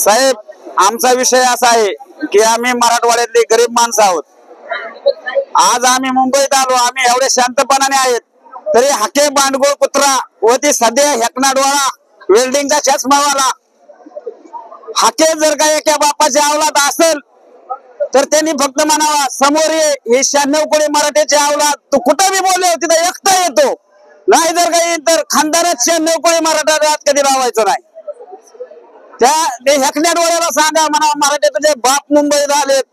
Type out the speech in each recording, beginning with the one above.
साहेब, आमचा विषय असा आहे की आम्ही मराठवाड्यातले गरीब माणसं आहोत. आज आम्ही मुंबईत आलो, आम्ही एवढे शांतपणाने आहेत, तरी हाके बांडगोळ कुत्रा व ती सध्या हेकनाडवाळा वेल्डिंगचा चष्मावाला हाके जर का एका बापाचे अवलाद असेल तर त्यांनी फक्त म्हणावा समोर ये, हे 96 कोटी मराठ्याचे अवलाद तू कुठं बी बोलले तिथे एकटा येतो, नाही जर काही तर खानदारात 96 कोटी मराठा कधी लावायचं नाही. त्या हेकण्या डोळ्याला सांगा म्हणा मराठे तुझे बाप मुंबईत आलेत,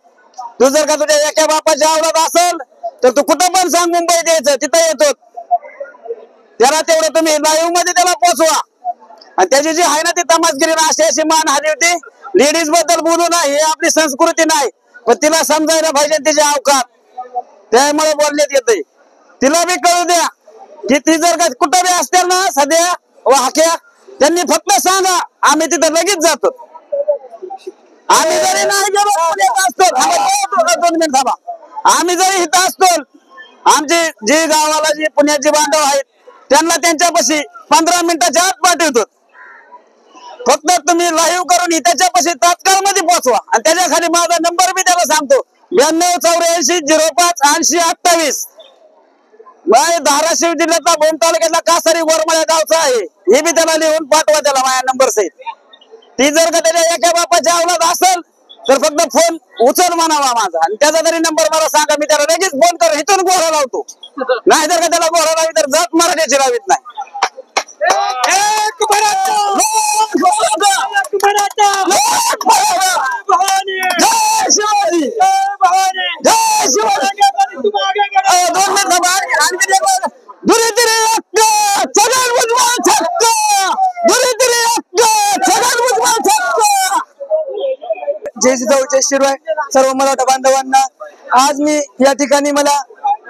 तू जर का तुझ्या एका बापाचे अवलाद असेल तर तू कुठं पण सांग मुंबईत यायचं, तिथं येतो. त्याला तेवढं तुम्ही लाईव्ह मध्ये त्याला पोचवा. आणि त्याची जी आहे ना ती तमासगिरी अशी अशी मान हली होती, लेडीज बद्दल बोलू ना, ही आपली संस्कृती नाही, पण तिला समजायला पाहिजे तिचे अवकाश, त्यामुळे बोलण्यात येते. तिला बी कळू द्या की ती जर का कुठं बी असतील ना सध्या व हाक्या, त्यांनी फक्त सांगा आम्ही तिथं लगेच जातो. आम्ही जरी नाही गेलो असतो, 2 मिनिट थांबा, आम्ही जरी इथं असतो, आमची जी गावाला जी पुण्याची बांधव आहेत त्यांना त्यांच्यापाशी 15 मिनिटाच्या आत पाठवतो. फक्त तुम्ही लाईव्ह करून त्याच्यापाशी तात्काळ मध्ये पोहोचवा. आणि त्याच्या खाली माझा नंबर बी त्याला सांगतो, 9284 05 80 28. धाराशिव जिल्ह्यातला भोम तालुक्यातला कासारी गोरमळ्या गावचा आहे, हे बी त्याला लिहून पाठवा त्याला माझ्या नंबर सहित. ती जर का त्याच्या एका बापाची अवलाद असेल तर फक्त फोन उचल म्हणावा माझा, आणि त्याचा तरी नंबर मला सांगा, मी त्याला लगेच फोन कर इथून गोरा लावतो. नाही जर का त्याला गोरा लावी तर जात मराठ्याची लावीत नाही. जय जिजाऊ जय शिरवाय सर्व मराठा बांधवांना. आज मी या ठिकाणी मला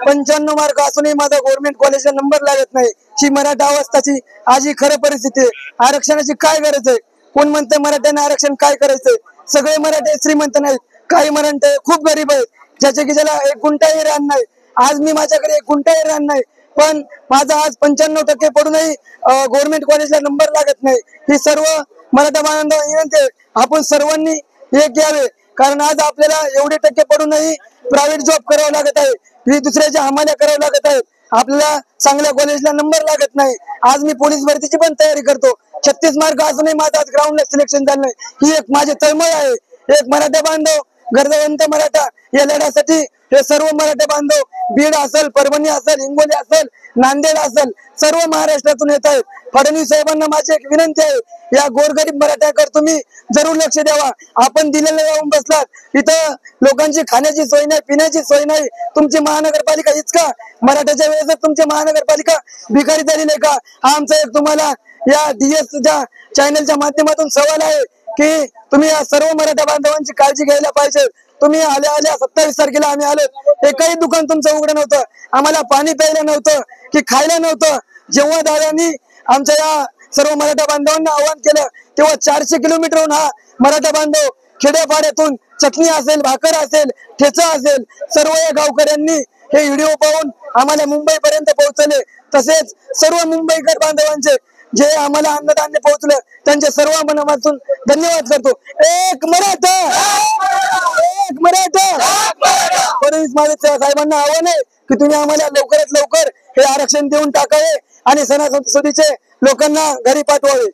95 मार्क असूनही माझा गव्हर्नमेंट कॉलेजला नंबर लागत नाही, ही मराठा अवस्थाची आज ही खरं परिस्थिती आहे. आरक्षणाची काय गरज आहे? कोण म्हणते मराठ्यांना आरक्षण काय करायचंय? सगळे मराठे श्रीमंत नाहीत, काही मराठे खूप गरीब आहेत, ज्याला 1 गुंठाही रान नाही. आज मी माझ्याकडे 1 गुंठाही रान नाही, पण माझा आज 95% पडूनही गव्हर्नमेंट कॉलेजला नंबर लागत नाही. ही सर्व मराठा बांधव विनंती आहे, आपण सर्वांनी एक घ्यावे, कारण आज आपल्याला एवढे टक्के पडूनही प्रायव्हेट जॉब करावं लागत आहे, दुसऱ्याच्या हमाल्या करावं लागत आहे, आपल्याला चांगल्या कॉलेजला नंबर लागत नाही. आज मी पोलीस भरतीची पण तयारी करतो, 36 मार्क असूनही माझं आज ग्राउंडला सिलेक्शन झालं नाही. ही एक माझी तळमळ आहे. एक मराठा बांधव, गरजवंत मराठा, या लढ्यासाठी हे सर्व मराठा बांधव बीड असेल, परभणी असेल, हिंगोली असेल, नांदेड असेल, सर्व महाराष्ट्रातून येत आहेत. फडणवीस साहेबांना माझी एक विनंती आहे, या गोरगरीब मराठ्याकडे तुम्ही जरूर लक्ष द्यावा. आपण दिलेलं जाऊन बसलात, इथं लोकांची खाण्याची सोय नाही, पिण्याची सोय नाही. तुमची महानगरपालिका इतका मराठ्याच्या वेळेस तुमची महानगरपालिका भिकारी झालेली आहे का? हा आमचा एक तुम्हाला या DS चॅनलच्या माध्यमातून सवाल आहे की तुम्ही या सर्व मराठा बांधवांची काळजी घ्यायला पाहिजे. तुम्ही आल्या 27 तारखेला आम्ही आलो, एकही दुकान तुमचं उघडं नव्हतं, आम्हाला पाणी प्यायला नव्हतं की खायला नव्हतं. जेव्हा दादांनी आमच्या या सर्व मराठा बांधवांना आवाहन केलं तेव्हा 400 किलोमीटरहून हा मराठा बांधव खेड्यापाड्यातून चटणी असेल, भाकर असेल, ठेचा असेल, सर्व या गावकऱ्यांनी हे व्हिडिओ पाहून आम्हाला मुंबई पर्यंत पोहोचले. तसेच सर्व मुंबईकर बांधवांचे जे आम्हाला अन्नधान्य पोहोचलं त्यांचे सर्व मनापासून धन्यवाद करतो. एक मराठा, एक मराठा. फडणवीस साहेबांना आव्हान आहे की तुम्ही आम्हाला लवकरात लवकर हे आरक्षण देऊन टाकावे आणि सणासुदीचे लोकांना घरी पाठवावे.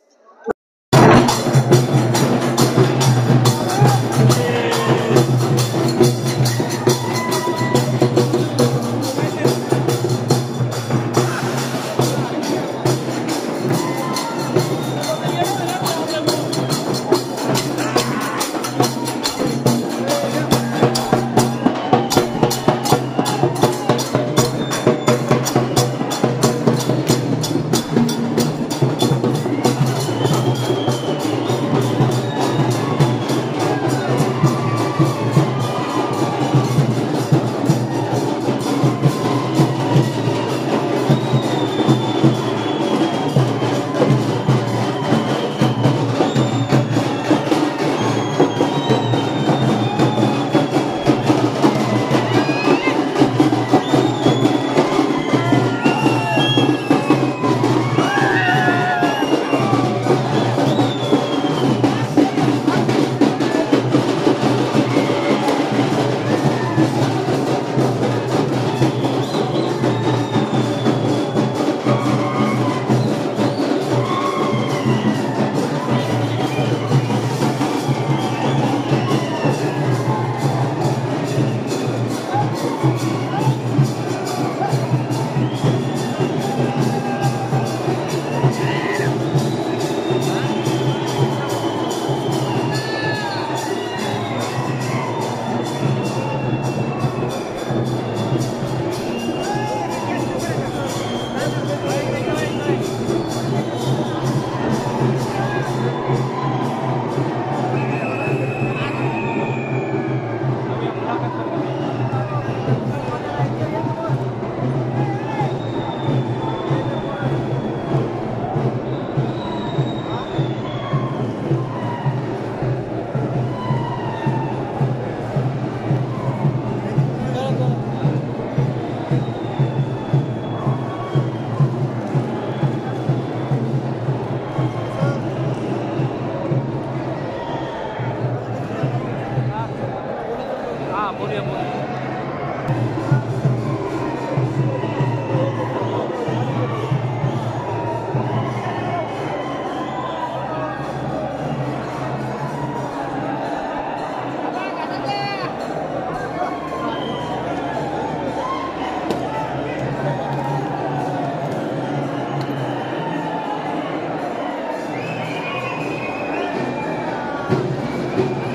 आहे.